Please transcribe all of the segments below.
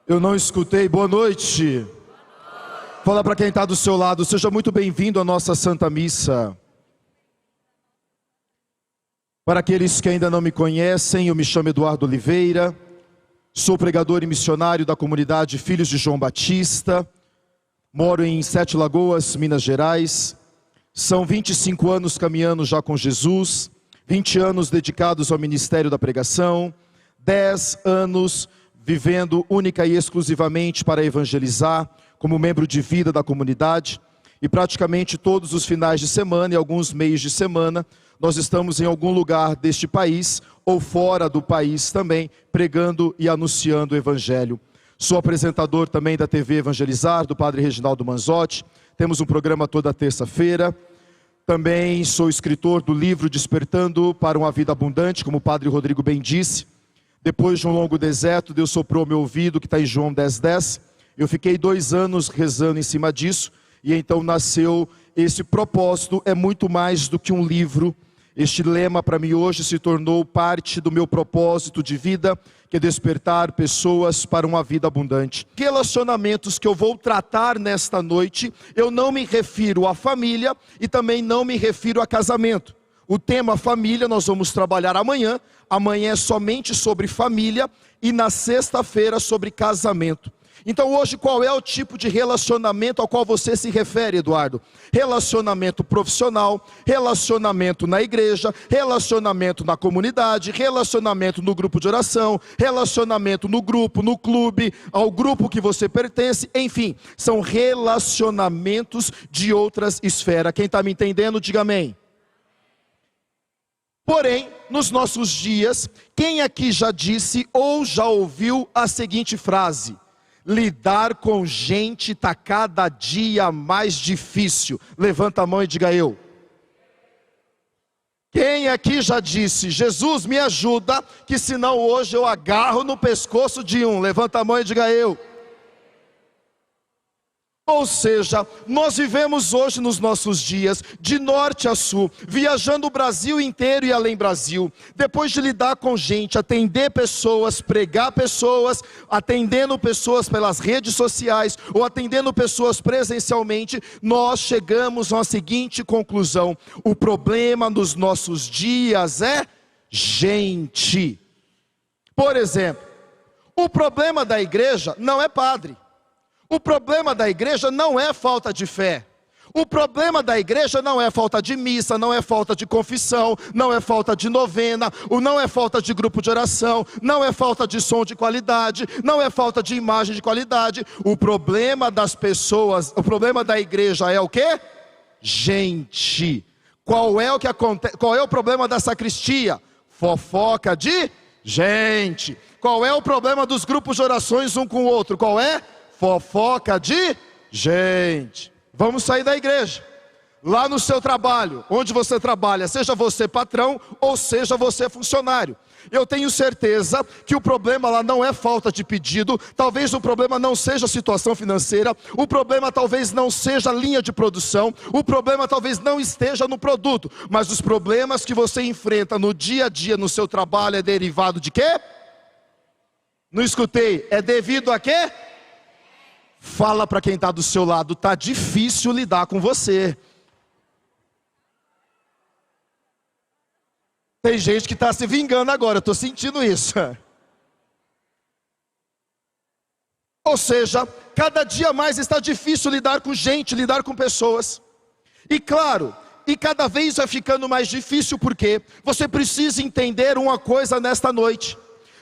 Eu não escutei. Boa noite. Fala para quem está do seu lado. Seja muito bem-vindo à nossa Santa Missa. Para aqueles que ainda não me conhecem, eu me chamo Eduardo Oliveira. Sou pregador e missionário da comunidade Filhos de João Batista. Moro em Sete Lagoas, Minas Gerais. São 25 anos caminhando já com Jesus. 20 anos dedicados ao ministério da pregação. 10 anos vivendo única e exclusivamente para evangelizar, como membro de vida da comunidade, e praticamente todos os finais de semana e alguns meios de semana, nós estamos em algum lugar deste país, ou fora do país também, pregando e anunciando o evangelho. Sou apresentador também da TV Evangelizar, do Padre Reginaldo Manzotti, temos um programa toda terça-feira. Também sou escritor do livro Despertando para uma Vida Abundante, como o Padre Rodrigo bem disse. Depois de um longo deserto, Deus soprou meu ouvido, que está em João 10:10. Eu fiquei 2 anos rezando em cima disso, e então nasceu esse propósito. É muito mais do que um livro. Este lema para mim hoje se tornou parte do meu propósito de vida, que é despertar pessoas para uma vida abundante. Relacionamentos que eu vou tratar nesta noite, eu não me refiro à família e também não me refiro a casamento. O tema família nós vamos trabalhar amanhã. Amanhã é somente sobre família e na sexta-feira sobre casamento. Então hoje qual é o tipo de relacionamento ao qual você se refere, Eduardo? Relacionamento profissional, relacionamento na igreja, relacionamento na comunidade, relacionamento no grupo de oração, relacionamento no grupo, no clube, ao grupo que você pertence, enfim, são relacionamentos de outras esferas. Quem está me entendendo, diga amém. Porém, nos nossos dias, quem aqui já disse ou já ouviu a seguinte frase: lidar com gente está cada dia mais difícil? Levanta a mão e diga eu. Quem aqui já disse: Jesus me ajuda, que senão hoje eu agarro no pescoço de um? Levanta a mão e diga eu. Ou seja, nós vivemos hoje nos nossos dias, de norte a sul, viajando o Brasil inteiro e além Brasil. Depois de lidar com gente, atender pessoas, pregar pessoas, atendendo pessoas pelas redes sociais, ou atendendo pessoas presencialmente, nós chegamos à seguinte conclusão: o problema nos nossos dias é gente. Por exemplo, o problema da igreja não é padre. O problema da igreja não é falta de fé. O problema da igreja não é falta de missa, não é falta de confissão, não é falta de novena, não é falta de grupo de oração, não é falta de som de qualidade, não é falta de imagem de qualidade. O problema das pessoas, o problema da igreja é o quê? Gente. Qual é o que acontece? Qual é o problema da sacristia? Fofoca de gente. Qual é o problema dos grupos de orações um com o outro? Qual é? Fofoca de gente. Vamos sair da igreja. Lá no seu trabalho, onde você trabalha, seja você patrão ou seja você funcionário, eu tenho certeza que o problema lá não é falta de pedido. Talvez o problema não seja a situação financeira, o problema talvez não seja a linha de produção, o problema talvez não esteja no produto, mas os problemas que você enfrenta no dia a dia no seu trabalho é derivado de quê? Não escutei. É devido a quê? Fala para quem está do seu lado: está difícil lidar com você. Tem gente que está se vingando agora, eu estou sentindo isso. Ou seja, cada dia mais está difícil lidar com gente, lidar com pessoas. E claro, e cada vez vai ficando mais difícil, porque você precisa entender uma coisa nesta noite: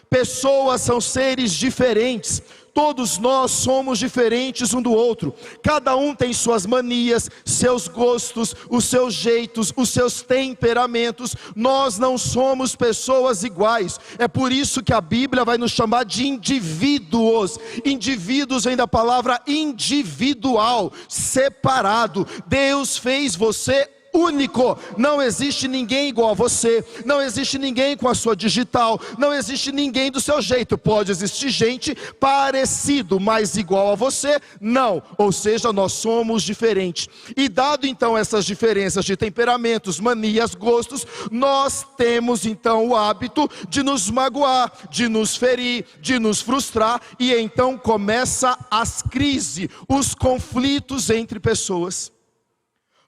pessoas são seres diferentes. Todos nós somos diferentes um do outro. Cada um tem suas manias, seus gostos, os seus jeitos, os seus temperamentos. Nós não somos pessoas iguais. É por isso que a Bíblia vai nos chamar de indivíduos. Indivíduos vem da palavra individual, separado. Deus fez você único. Não existe ninguém igual a você, não existe ninguém com a sua digital, não existe ninguém do seu jeito. Pode existir gente parecido, mas igual a você, não. Ou seja, nós somos diferentes. E dado então essas diferenças de temperamentos, manias, gostos, nós temos então o hábito de nos magoar, de nos ferir, de nos frustrar, e então começa as crises, os conflitos entre pessoas.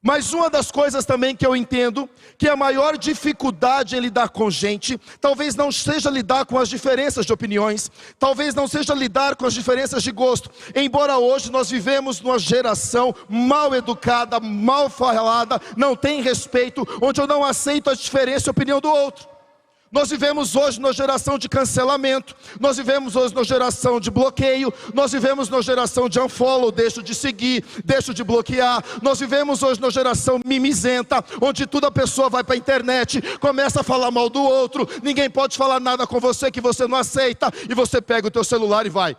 Mas uma das coisas também que eu entendo, que a maior dificuldade em lidar com gente, talvez não seja lidar com as diferenças de opiniões, talvez não seja lidar com as diferenças de gosto, embora hoje nós vivemos numa geração mal educada, mal falada, não tem respeito, onde eu não aceito a diferença e a opinião do outro. Nós vivemos hoje numa geração de cancelamento, nós vivemos hoje numa geração de bloqueio, nós vivemos numa geração de unfollow, deixo de seguir, deixo de bloquear. Nós vivemos hoje numa geração mimizenta, onde toda pessoa vai para a internet, começa a falar mal do outro, ninguém pode falar nada com você que você não aceita, e você pega o teu celular e vai: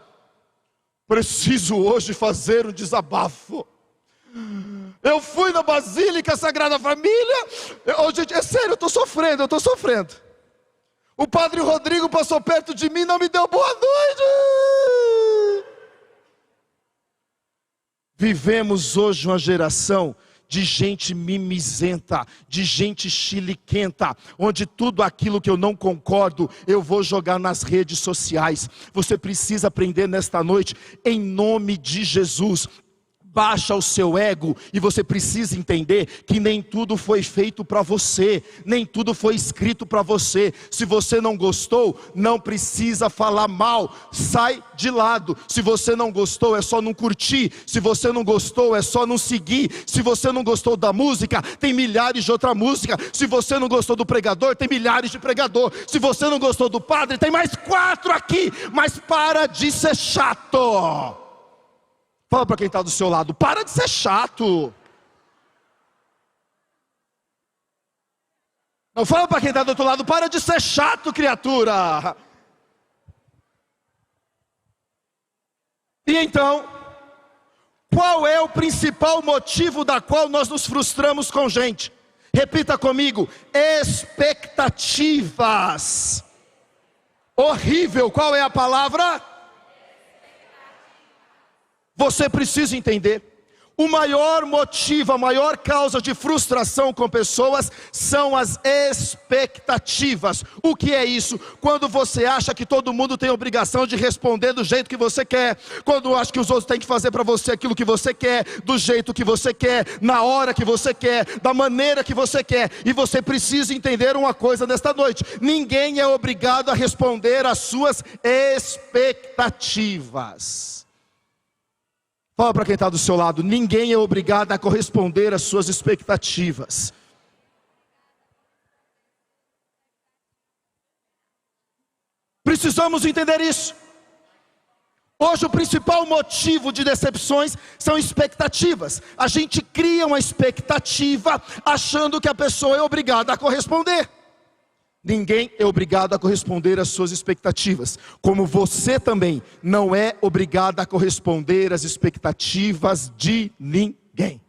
preciso hoje fazer um desabafo. Eu fui na Basílica Sagrada Família, gente, é sério, eu estou sofrendo. O padre Rodrigo passou perto de mim e não me deu boa noite. Vivemos hoje uma geração de gente mimizenta, de gente chiliquenta, onde tudo aquilo que eu não concordo, eu vou jogar nas redes sociais. Você precisa aprender nesta noite, em nome de Jesus. Baixa o seu ego, e você precisa entender que nem tudo foi feito para você, nem tudo foi escrito para você. Se você não gostou, não precisa falar mal, sai de lado. Se você não gostou, é só não curtir. Se você não gostou, é só não seguir. Se você não gostou da música, tem milhares de outra música. Se você não gostou do pregador, tem milhares de pregador. Se você não gostou do padre, tem mais 4 aqui. Mas para de ser chato. Fala para quem está do seu lado: para de ser chato. Não, fala para quem está do outro lado: para de ser chato, criatura. E então, qual é o principal motivo da qual nós nos frustramos com gente? Repita comigo: expectativas. Horrível. Qual é a palavra? Você precisa entender, o maior motivo, a maior causa de frustração com pessoas são as expectativas. O que é isso? Quando você acha que todo mundo tem a obrigação de responder do jeito que você quer, quando acha que os outros têm que fazer para você aquilo que você quer, do jeito que você quer, na hora que você quer, da maneira que você quer. E você precisa entender uma coisa nesta noite: ninguém é obrigado a responder às suas expectativas. Fala para quem está do seu lado: ninguém é obrigado a corresponder às suas expectativas. Precisamos entender isso. Hoje o principal motivo de decepções são expectativas. A gente cria uma expectativa achando que a pessoa é obrigada a corresponder. Ninguém é obrigado a corresponder às suas expectativas, como você também não é obrigado a corresponder às expectativas de ninguém.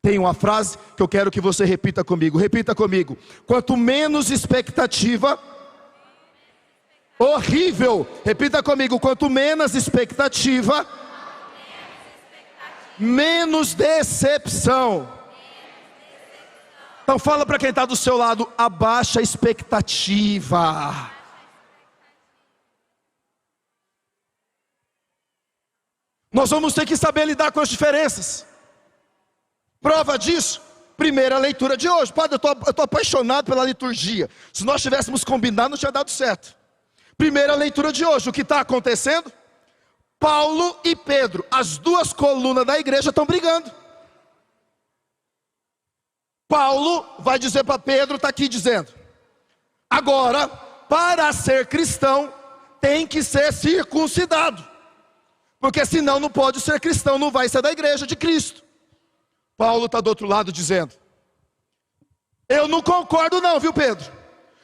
Tem uma frase que eu quero que você repita comigo. Repita comigo: quanto menos expectativa, horrível. Repita comigo: quanto menos expectativa, menos decepção. Então fala para quem está do seu lado: abaixa a expectativa. Nós vamos ter que saber lidar com as diferenças. Prova disso, primeira leitura de hoje. Padre, eu estou apaixonado pela liturgia. Se nós tivéssemos combinado, não tinha dado certo. Primeira leitura de hoje, o que está acontecendo? Paulo e Pedro, as duas colunas da igreja, estão brigando. Paulo vai dizer para Pedro, está aqui dizendo: agora, para ser cristão, tem que ser circuncidado, porque senão não pode ser cristão, não vai ser da igreja de Cristo. Paulo está do outro lado dizendo: eu não concordo não, viu Pedro?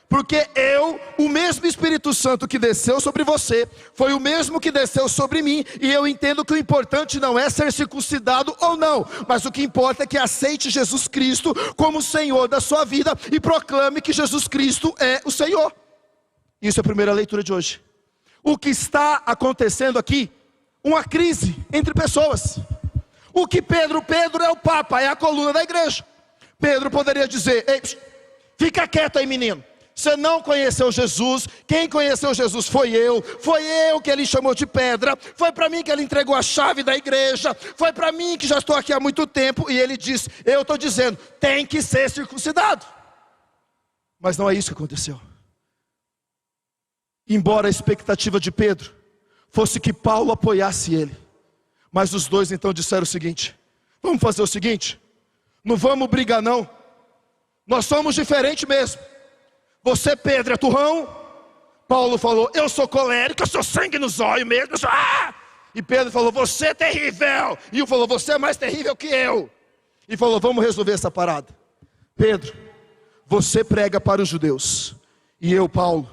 Porque o mesmo Espírito Santo que desceu sobre você, foi o mesmo que desceu sobre mim, e eu entendo que o importante não é ser circuncidado ou não, mas o que importa é que aceite Jesus Cristo como Senhor da sua vida, e proclame que Jesus Cristo é o Senhor. Isso é a primeira leitura de hoje. O que está acontecendo aqui? Uma crise entre pessoas. O que Pedro é o Papa, é a coluna da igreja. Pedro poderia dizer: ei, fica quieto aí, menino. Você não conheceu Jesus. Quem conheceu Jesus foi eu que ele chamou de pedra, foi para mim que ele entregou a chave da igreja, foi para mim que já estou aqui há muito tempo. E ele disse: eu estou dizendo, tem que ser circuncidado. Mas não é isso que aconteceu. Embora a expectativa de Pedro fosse que Paulo apoiasse ele, mas os dois então disseram o seguinte: vamos fazer o seguinte, não vamos brigar não, nós somos diferentes mesmo. Você, Pedro, é turrão. Paulo falou: eu sou colérico, eu sou sangue nos olhos mesmo, eu sou... E Pedro falou: você é terrível. E um falou: você é mais terrível que eu. E falou: vamos resolver essa parada. Pedro, você prega para os judeus, e eu, Paulo,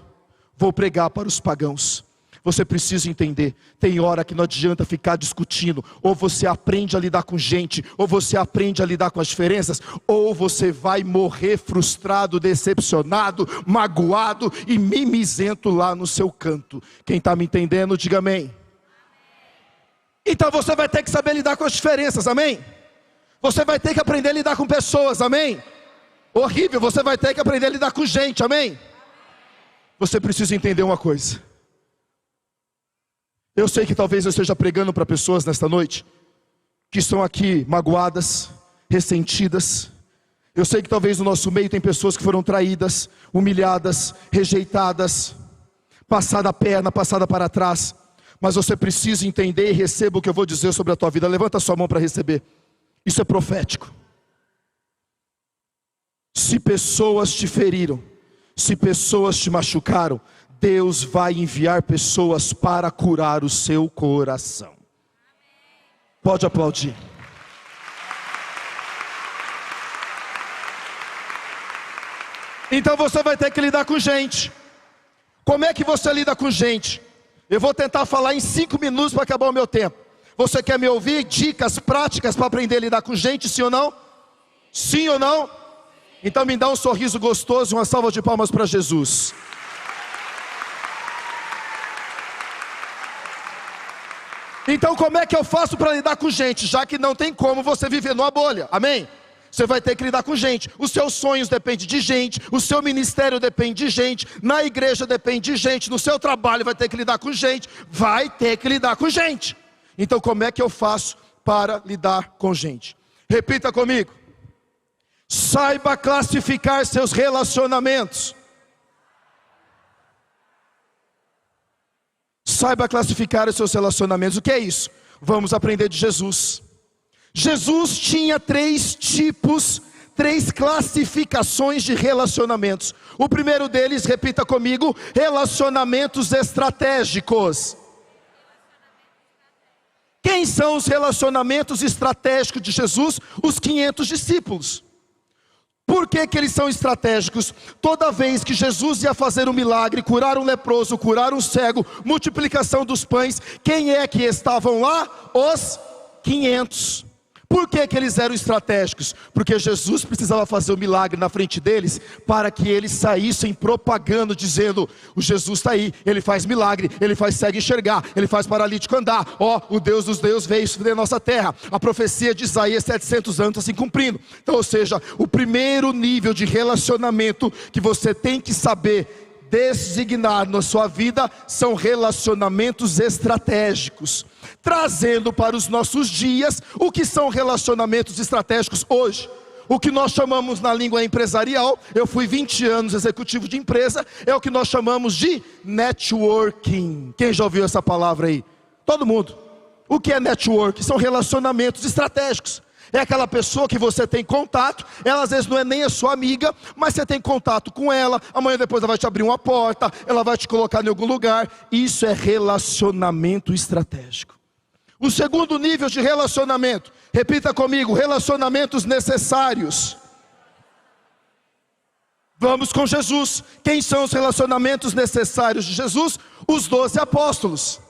vou pregar para os pagãos. Você precisa entender, tem hora que não adianta ficar discutindo. Ou você aprende a lidar com gente, ou você aprende a lidar com as diferenças, ou você vai morrer frustrado, decepcionado, magoado e mimizento lá no seu canto. Quem está me entendendo, diga amém. Então você vai ter que saber lidar com as diferenças, amém? Você vai ter que aprender a lidar com pessoas, amém? Horrível, você vai ter que aprender a lidar com gente, amém? Você precisa entender uma coisa. Eu sei que talvez eu esteja pregando para pessoas nesta noite que estão aqui magoadas, ressentidas. Eu sei que talvez no nosso meio tem pessoas que foram traídas, humilhadas, rejeitadas, passada a perna, passada para trás. Mas você precisa entender e receba o que eu vou dizer sobre a tua vida. Levanta a sua mão para receber. Isso é profético. Se pessoas te feriram, se pessoas te machucaram, Deus vai enviar pessoas para curar o seu coração. Pode aplaudir. Então você vai ter que lidar com gente. Como é que você lida com gente? Eu vou tentar falar em 5 minutos para acabar o meu tempo. Você quer me ouvir? Dicas práticas para aprender a lidar com gente, sim ou não? Sim ou não? Então me dá um sorriso gostoso e uma salva de palmas para Jesus. Então como é que eu faço para lidar com gente? Já que não tem como você viver numa bolha, amém? Você vai ter que lidar com gente. Os seus sonhos dependem de gente, o seu ministério depende de gente, na igreja depende de gente, no seu trabalho vai ter que lidar com gente, vai ter que lidar com gente. Então como é que eu faço para lidar com gente? Repita comigo. Saiba classificar seus relacionamentos. Saiba classificar os seus relacionamentos. O que é isso? Vamos aprender de Jesus. Jesus tinha 3 tipos, 3 classificações de relacionamentos. O primeiro deles, repita comigo, relacionamentos estratégicos. Quem são os relacionamentos estratégicos de Jesus? Os 500 discípulos. Por que eles são estratégicos? Toda vez que Jesus ia fazer um milagre, curar um leproso, curar um cego, multiplicação dos pães, quem é que estavam lá? Os 500. Por que eles eram estratégicos? Porque Jesus precisava fazer um milagre na frente deles, para que eles saíssem propagando, dizendo: o Jesus está aí, ele faz milagre, ele faz cego enxergar, ele faz paralítico andar. Ó, o Deus dos deuses veio sobre a nossa terra. A profecia de Isaías 700 anos está se cumprindo. Então, ou seja, o primeiro nível de relacionamento que você tem que saber designar na sua vida são relacionamentos estratégicos. Trazendo para os nossos dias, o que são relacionamentos estratégicos hoje? O que nós chamamos na língua empresarial, eu fui 20 anos executivo de empresa, é o que nós chamamos de networking. Quem já ouviu essa palavra aí? Todo mundo. O que é networking? São relacionamentos estratégicos. É aquela pessoa que você tem contato, ela às vezes não é nem a sua amiga, mas você tem contato com ela, amanhã depois ela vai te abrir uma porta, ela vai te colocar em algum lugar. Isso é relacionamento estratégico. O segundo nível de relacionamento, repita comigo, relacionamentos necessários. Vamos com Jesus. Quem são os relacionamentos necessários de Jesus? Os 12 apóstolos.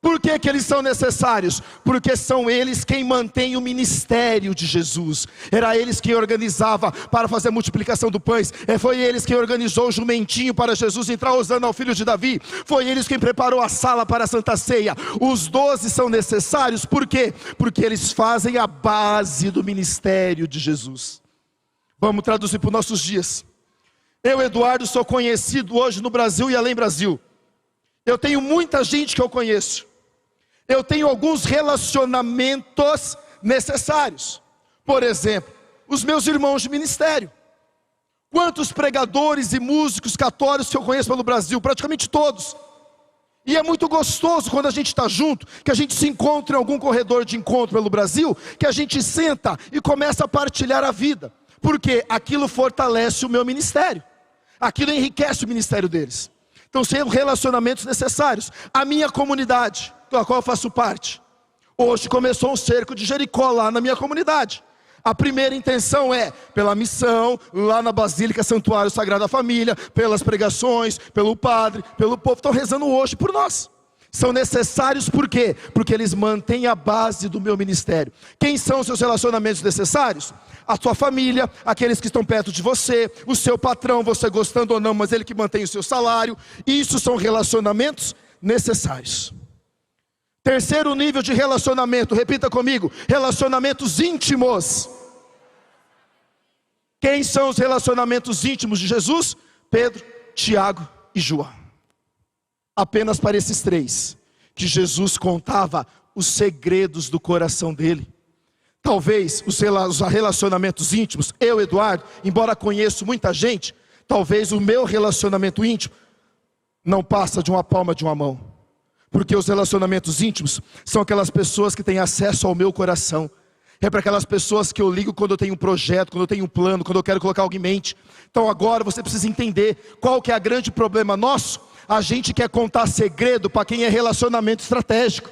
Por que eles são necessários? Porque são eles quem mantém o ministério de Jesus. Era eles quem organizava para fazer a multiplicação do pães. Foi eles quem organizou o jumentinho para Jesus entrar usando ao filho de Davi. Foi eles quem preparou a sala para a Santa Ceia. Os 12 são necessários, por quê? Porque eles fazem a base do ministério de Jesus. Vamos traduzir para os nossos dias. Eu, Eduardo, sou conhecido hoje no Brasil e além Brasil. Eu tenho muita gente que eu conheço. Eu tenho alguns relacionamentos necessários. Por exemplo, os meus irmãos de ministério. Quantos pregadores e músicos católicos que eu conheço pelo Brasil? Praticamente todos. E é muito gostoso quando a gente está junto, que a gente se encontra em algum corredor de encontro pelo Brasil, que a gente senta e começa a partilhar a vida. Porque aquilo fortalece o meu ministério. Aquilo enriquece o ministério deles. Então são relacionamentos necessários. A minha comunidade, da qual eu faço parte, hoje começou um cerco de Jericó lá na minha comunidade. A primeira intenção é pela missão, lá na Basílica Santuário Sagrada Família, pelas pregações, pelo padre, pelo povo. Estão rezando hoje por nós. São necessários por quê? Porque eles mantêm a base do meu ministério. Quem são os seus relacionamentos necessários? A sua família, aqueles que estão perto de você, o seu patrão, você gostando ou não, mas ele que mantém o seu salário. Isso são relacionamentos necessários. Terceiro nível de relacionamento, repita comigo: relacionamentos íntimos. Quem são os relacionamentos íntimos de Jesus? Pedro, Tiago e João. Apenas para esses três que Jesus contava os segredos do coração dele. Talvez os relacionamentos íntimos, eu, Eduardo, embora conheço muita gente, talvez o meu relacionamento íntimo não passa de uma palma de uma mão. Porque os relacionamentos íntimos são aquelas pessoas que têm acesso ao meu coração. É para aquelas pessoas que eu ligo quando eu tenho um projeto, quando eu tenho um plano, quando eu quero colocar algo em mente. Então agora você precisa entender qual que é o grande problema nosso. A gente quer contar segredo para quem é relacionamento estratégico.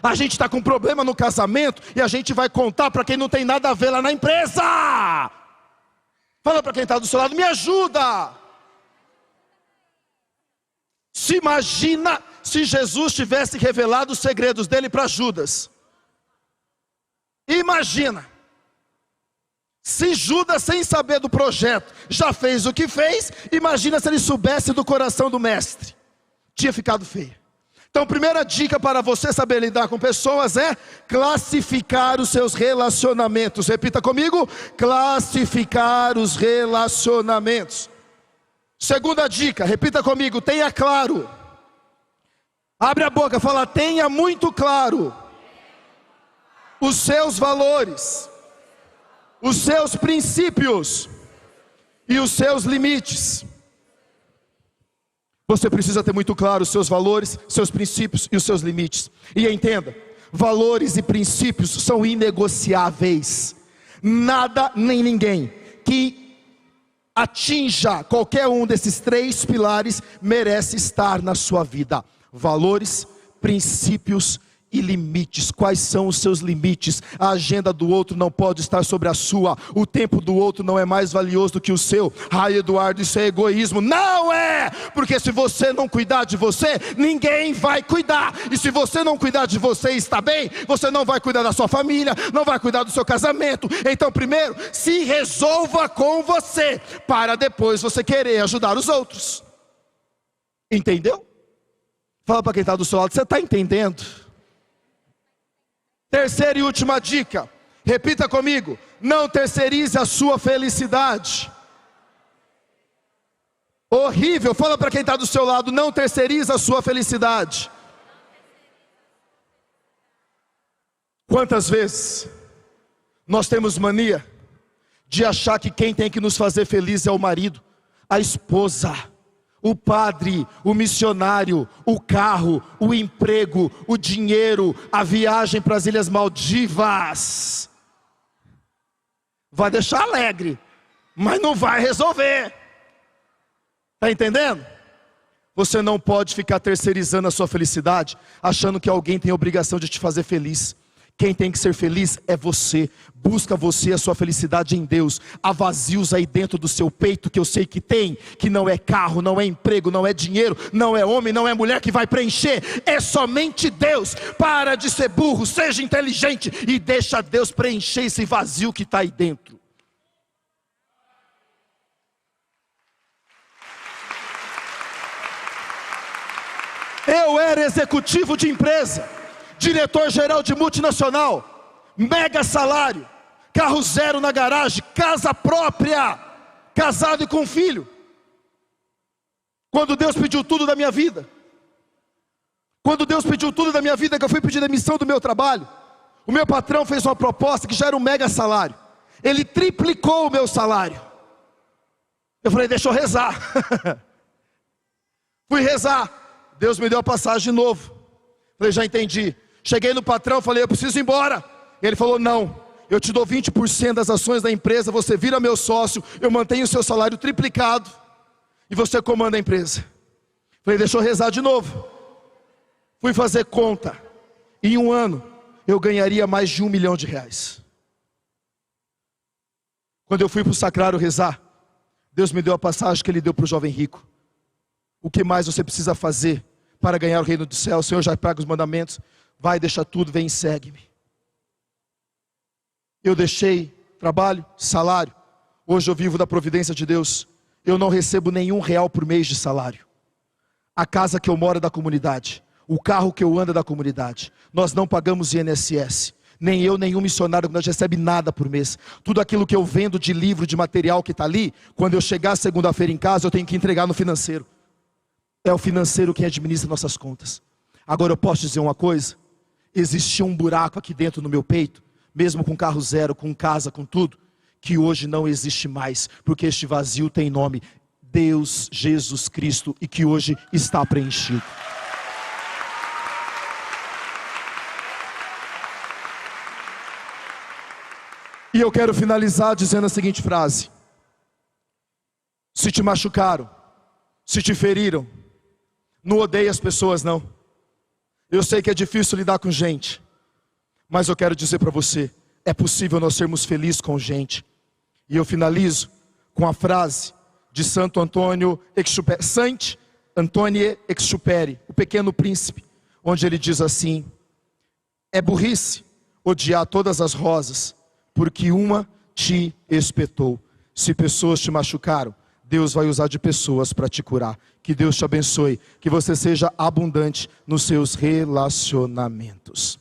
A gente está com problema no casamento e a gente vai contar para quem não tem nada a ver lá na empresa. Fala para quem está do seu lado: me ajuda. Se imagina se Jesus tivesse revelado os segredos dele para Judas. Imagina. Se Judas, sem saber do projeto, já fez o que fez, imagina se ele soubesse do coração do mestre. Tinha ficado feio. Então, primeira dica para você saber lidar com pessoas é classificar os seus relacionamentos. Repita comigo: classificar os relacionamentos. Segunda dica, repita comigo: tenha claro. Abre a boca, fala: tenha muito claro os seus valores, os seus princípios e os seus limites. Você precisa ter muito claro os seus valores, seus princípios e os seus limites. E entenda, valores e princípios são inegociáveis. Nada nem ninguém que atinja qualquer um desses três pilares merece estar na sua vida. Valores, princípios e limites. Quais são os seus limites? A agenda do outro não pode estar sobre a sua. O tempo do outro não é mais valioso do que o seu. Ai, Eduardo, isso é egoísmo. Não é! Porque se você não cuidar de você, ninguém vai cuidar. E se você não cuidar de você e está bem, você não vai cuidar da sua família, não vai cuidar do seu casamento. Então primeiro, se resolva com você, para depois você querer ajudar os outros. Entendeu? Fala para quem está do seu lado: você está entendendo? Terceira e última dica, repita comigo: não terceirize a sua felicidade. Horrível, fala para quem está do seu lado: não terceirize a sua felicidade. Quantas vezes nós temos mania de achar que quem tem que nos fazer feliz é o marido, a esposa, o padre, o missionário, o carro, o emprego, o dinheiro, a viagem para as Ilhas Maldivas. Vai deixar alegre, mas não vai resolver. Está entendendo? Você não pode ficar terceirizando a sua felicidade, achando que alguém tem a obrigação de te fazer feliz. Quem tem que ser feliz é você. Busca você a sua felicidade em Deus. Há vazios aí dentro do seu peito que eu sei que tem, que não é carro, não é emprego, não é dinheiro, não é homem, não é mulher que vai preencher, é somente Deus. Para de ser burro, seja inteligente e deixa Deus preencher esse vazio que está aí dentro. Eu era executivo de empresa, diretor-geral de multinacional, mega salário, carro zero na garagem, casa própria, casado e com filho. Quando Deus pediu tudo da minha vida, que eu fui pedir demissão do meu trabalho, o meu patrão fez uma proposta que já era um mega salário. Ele triplicou o meu salário. Eu falei, deixa eu rezar. Fui rezar. Deus me deu a passagem de novo. Falei, já entendi. Cheguei no patrão, falei, eu preciso ir embora. Ele falou, não, eu te dou 20% das ações da empresa, você vira meu sócio, eu mantenho o seu salário triplicado e você comanda a empresa. Falei, deixa eu rezar de novo. Fui fazer conta. Em um ano, eu ganharia mais de R$1 milhão. Quando eu fui para o sacrário rezar, Deus me deu a passagem que Ele deu para o jovem rico. O que mais você precisa fazer para ganhar o reino do céu? O Senhor já paga os mandamentos. Vai, deixa tudo, vem e segue-me. Eu deixei trabalho, salário. Hoje eu vivo da providência de Deus. Eu não recebo nenhum real por mês de salário. A casa que eu moro é da comunidade. O carro que eu ando é da comunidade. Nós não pagamos INSS. Nem eu, nenhum missionário, nós recebe nada por mês. Tudo aquilo que eu vendo de livro, de material que está ali, quando eu chegar segunda-feira em casa, eu tenho que entregar no financeiro. É o financeiro quem administra nossas contas. Agora eu posso dizer uma coisa? Existia um buraco aqui dentro no meu peito, mesmo com carro zero, com casa, com tudo, que hoje não existe mais, porque este vazio tem nome, Deus, Jesus Cristo, e que hoje está preenchido. E eu quero finalizar dizendo a seguinte frase: se te machucaram, se te feriram, não odeie as pessoas não. Eu sei que é difícil lidar com gente, mas eu quero dizer para você, é possível nós sermos felizes com gente. E eu finalizo com a frase de Santo Antônio Exupéry, Saint Antoine Exupéry, o Pequeno Príncipe, onde ele diz assim: é burrice odiar todas as rosas, porque uma te espetou. Se pessoas te machucaram, Deus vai usar de pessoas para te curar. Que Deus te abençoe, que você seja abundante nos seus relacionamentos.